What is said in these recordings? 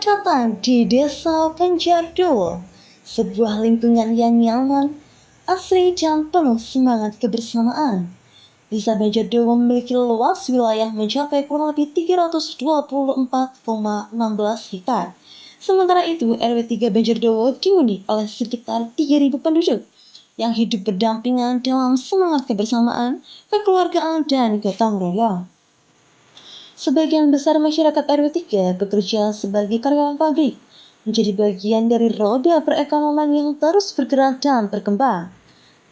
Pendekatan di Desa Banjardowo, sebuah lingkungan yang nyaman, asri dan penuh semangat kebersamaan. Desa Banjardowo memiliki luas wilayah mencapai kurang lebih 324,16 hektar. Sementara itu, RW 3 Banjardowo dihuni oleh sekitar 3.000 penduduk yang hidup berdampingan dalam semangat kebersamaan, kekeluargaan, dan gotong royong. Sebagian besar masyarakat RW 3 bekerja sebagai karyawan pabrik, menjadi bagian dari roda perekonomian yang terus bergerak dan berkembang.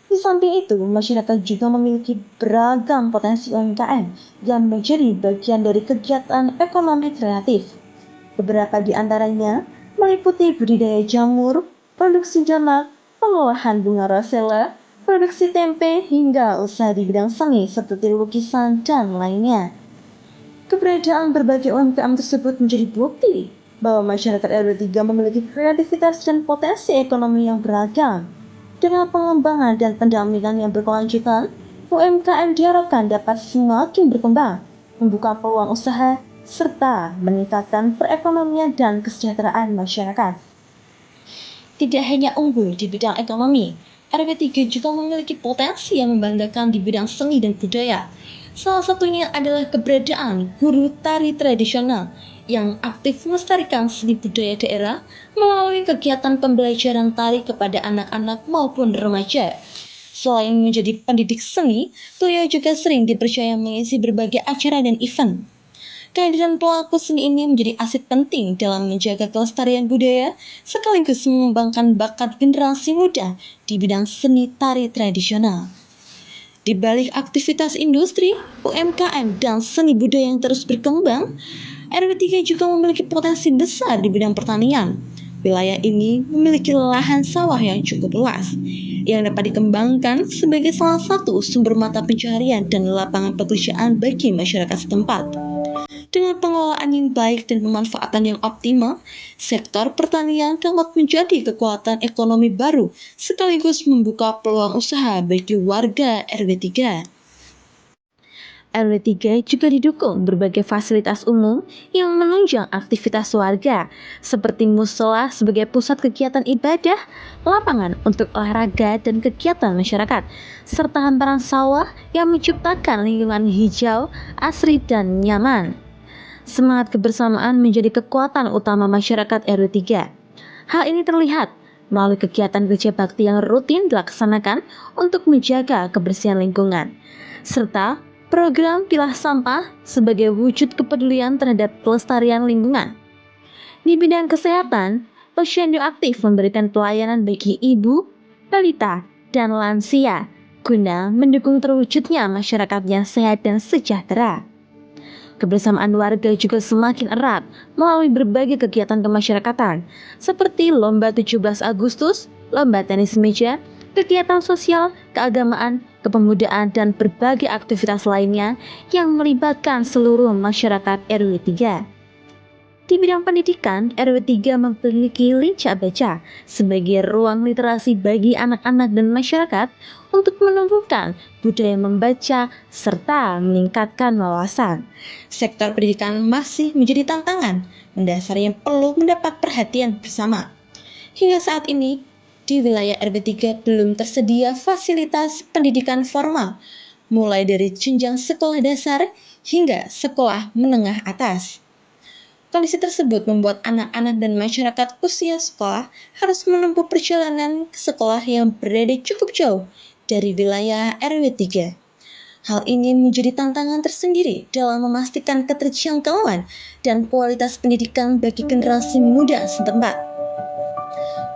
Di samping itu, masyarakat juga memiliki beragam potensi UMKM yang menjadi bagian dari kegiatan ekonomi kreatif. Beberapa di antaranya meliputi budidaya jamur, produksi jamak, pengolahan bunga rosella, produksi tempe, hingga usaha di bidang seni seperti lukisan dan lainnya. Keberadaan berbagai UMKM tersebut menjadi bukti bahwa masyarakat RW 3 memiliki kreativitas dan potensi ekonomi yang beragam. Dengan pengembangan dan pendampingan yang berkelanjutan, UMKM diharapkan dapat semakin berkembang, membuka peluang usaha, serta meningkatkan perekonomian dan kesejahteraan masyarakat. Tidak hanya unggul di bidang ekonomi, RW 3 juga memiliki potensi yang membanggakan di bidang seni dan budaya. Salah satunya adalah keberadaan guru tari tradisional yang aktif melestarikan seni budaya daerah melalui kegiatan pembelajaran tari kepada anak-anak maupun remaja. Selain menjadi pendidik seni, beliau juga sering dipercaya mengisi berbagai acara dan event. Kehadiran pelaku seni ini menjadi aset penting dalam menjaga kelestarian budaya sekaligus mengembangkan bakat generasi muda di bidang seni tari tradisional. Di balik aktivitas industri, UMKM, dan seni budaya yang terus berkembang, RW 3 juga memiliki potensi besar di bidang pertanian. Wilayah ini memiliki lahan sawah yang cukup luas, yang dapat dikembangkan sebagai salah satu sumber mata pencaharian dan lapangan pekerjaan bagi masyarakat setempat. Dengan pengelolaan yang baik dan pemanfaatan yang optimal, sektor pertanian dapat menjadi kekuatan ekonomi baru sekaligus membuka peluang usaha bagi warga RW 3. RW 3 juga didukung berbagai fasilitas umum yang menunjang aktivitas warga, seperti musola sebagai pusat kegiatan ibadah, lapangan untuk olahraga dan kegiatan masyarakat, serta hamparan sawah yang menciptakan lingkungan hijau, asri, dan nyaman. Semangat kebersamaan menjadi kekuatan utama masyarakat RW 3. Hal ini terlihat melalui kegiatan kerja bakti yang rutin dilaksanakan untuk menjaga kebersihan lingkungan, serta program pilah sampah sebagai wujud kepedulian terhadap pelestarian lingkungan. Di bidang kesehatan, posyandu aktif memberikan pelayanan bagi ibu, balita, dan lansia guna mendukung terwujudnya masyarakat yang sehat dan sejahtera. Kebersamaan warga juga semakin erat melalui berbagai kegiatan kemasyarakatan seperti lomba 17 Agustus, lomba tenis meja, kegiatan sosial, keagamaan, kepemudaan, dan berbagai aktivitas lainnya yang melibatkan seluruh masyarakat RW 3. Di bidang pendidikan, RW 3 memiliki lincah baca sebagai ruang literasi bagi anak-anak dan masyarakat untuk menumbuhkan budaya membaca serta meningkatkan wawasan. Sektor pendidikan masih menjadi tantangan mendasar yang perlu mendapat perhatian bersama. Hingga saat ini, di wilayah RW 3 belum tersedia fasilitas pendidikan formal, mulai dari jenjang sekolah dasar hingga sekolah menengah atas. Kondisi tersebut membuat anak-anak dan masyarakat usia sekolah harus menempuh perjalanan ke sekolah yang berada cukup jauh dari wilayah RW 3. Hal ini menjadi tantangan tersendiri dalam memastikan keterjangkauan dan kualitas pendidikan bagi generasi muda setempat.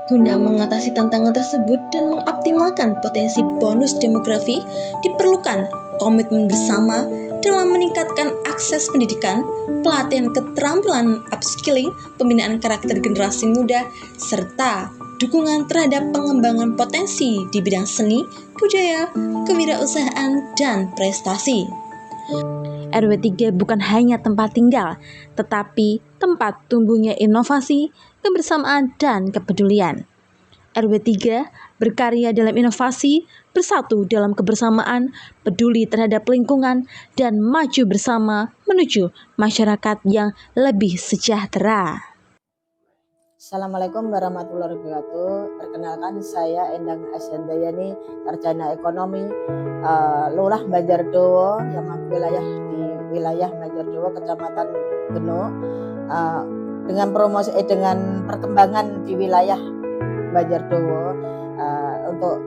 Guna mengatasi tantangan tersebut dan mengoptimalkan potensi bonus demografi, diperlukan komitmen bersama dalam meningkatkan akses pendidikan, pelatihan keterampilan upskilling, pembinaan karakter generasi muda, serta dukungan terhadap pengembangan potensi di bidang seni, budaya, kewirausahaan, dan prestasi. RW 3 bukan hanya tempat tinggal, tetapi tempat tumbuhnya inovasi, kebersamaan, dan kepedulian. RW 3 berkarya dalam inovasi, bersatu dalam kebersamaan, peduli terhadap lingkungan, dan maju bersama menuju masyarakat yang lebih sejahtera. Assalamualaikum warahmatullahi wabarakatuh. Perkenalkan, saya Endang Ashandayani, sarjana ekonomi, Lurah Banjardowo, yang wilayah di wilayah Banjardowo, Kecamatan Geno. Dengan dengan perkembangan di wilayah Banjardowo, untuk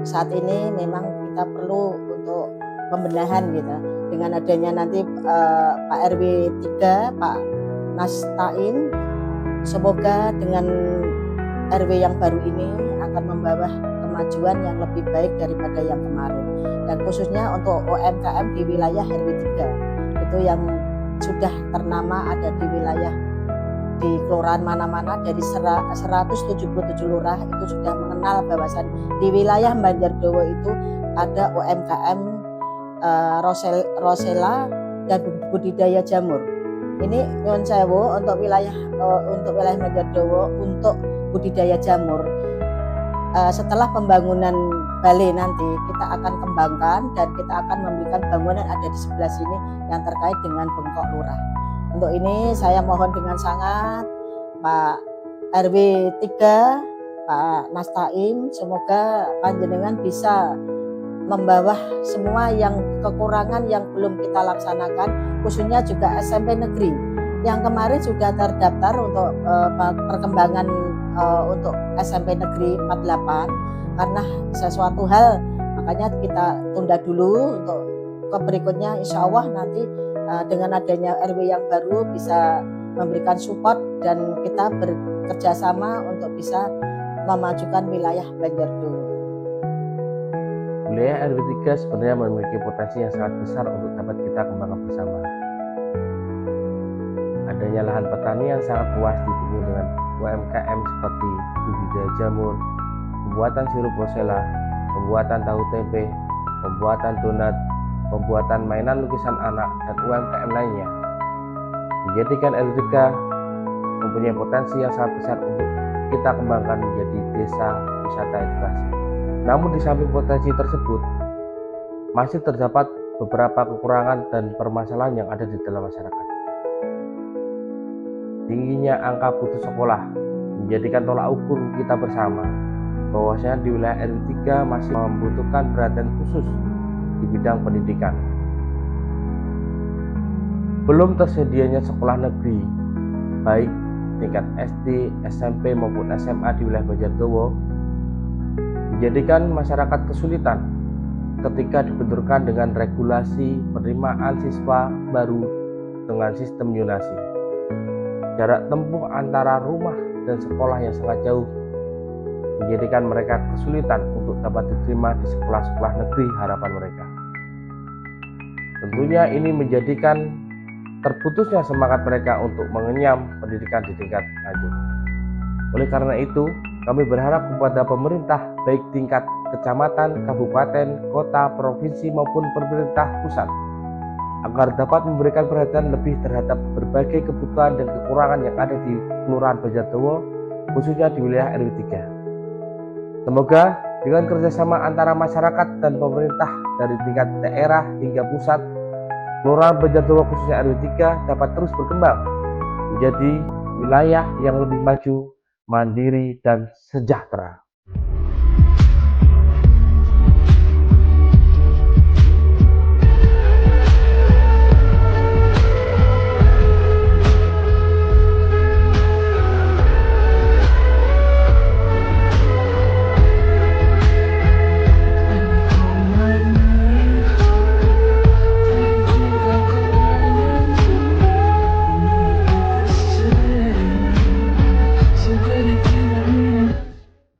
saat ini memang kita perlu untuk pembenahan gitu. Dengan adanya nanti Pak RW 3, Pak Nastain, semoga dengan RW yang baru ini akan membawa kemajuan yang lebih baik daripada yang kemarin. Dan khususnya untuk UMKM di wilayah RW 3, itu yang sudah ternama ada di wilayah di kelurahan mana-mana, dari 177 lurah itu sudah mengenal bahwasan di wilayah Banjardowo itu ada UMKM Rosella dan budidaya jamur. Ini nyuwun sewu untuk wilayah Banjardowo untuk budidaya jamur. Setelah pembangunan balai nanti kita akan kembangkan dan kita akan memberikan bangunan ada di sebelah sini yang terkait dengan bengkok lurah. Untuk ini saya mohon dengan sangat Pak RW 3, Pak Nastain, semoga panjenengan bisa membawa semua yang kekurangan yang belum kita laksanakan, khususnya juga SMP negeri yang kemarin sudah terdaftar untuk perkembangan untuk SMP negeri 48, karena sesuatu hal makanya kita tunda dulu untuk ke berikutnya. Insya Allah nanti dengan adanya RW yang baru bisa memberikan support dan kita bekerja sama untuk bisa memajukan wilayah Banjardowo. Wilayah RW 3 sebenarnya memiliki potensi yang sangat besar untuk dapat kita kembangkan bersama. Adanya lahan pertanian sangat luas ditunggu dengan UMKM seperti budidaya jamur, pembuatan sirup rosella, pembuatan tahu tempe, pembuatan donat, pembuatan mainan lukisan anak, dan UMKM lainnya. Menjadikan RW 3 mempunyai potensi yang sangat besar untuk kita kembangkan menjadi desa wisata edukasi. Namun di samping potensi tersebut, masih terdapat beberapa kekurangan dan permasalahan yang ada di dalam masyarakat. Tingginya angka putus sekolah menjadikan tolak ukur kita bersama bahwasanya di wilayah RW 3 masih membutuhkan perhatian khusus di bidang pendidikan. Belum tersedianya sekolah negeri baik tingkat SD, SMP maupun SMA di wilayah Banjardowo menjadikan masyarakat kesulitan ketika dibenturkan dengan regulasi penerimaan siswa baru dengan sistem yonasi. Jarak tempuh antara rumah dan sekolah yang sangat jauh menjadikan mereka kesulitan untuk dapat diterima di sekolah-sekolah negeri harapan mereka. Tentunya ini menjadikan terputusnya semangat mereka untuk mengenyam pendidikan di tingkat lanjut. Oleh karena itu, kami berharap kepada pemerintah baik tingkat kecamatan, kabupaten, kota, provinsi maupun pemerintah pusat agar dapat memberikan perhatian lebih terhadap berbagai kebutuhan dan kekurangan yang ada di Kelurahan Banjardowo, khususnya di wilayah RW 3. Semoga dengan kerjasama antara masyarakat dan pemerintah dari tingkat daerah hingga pusat, Kelurahan Banjardowo khususnya RW 3 dapat terus berkembang menjadi wilayah yang lebih maju, mandiri, dan sejahtera.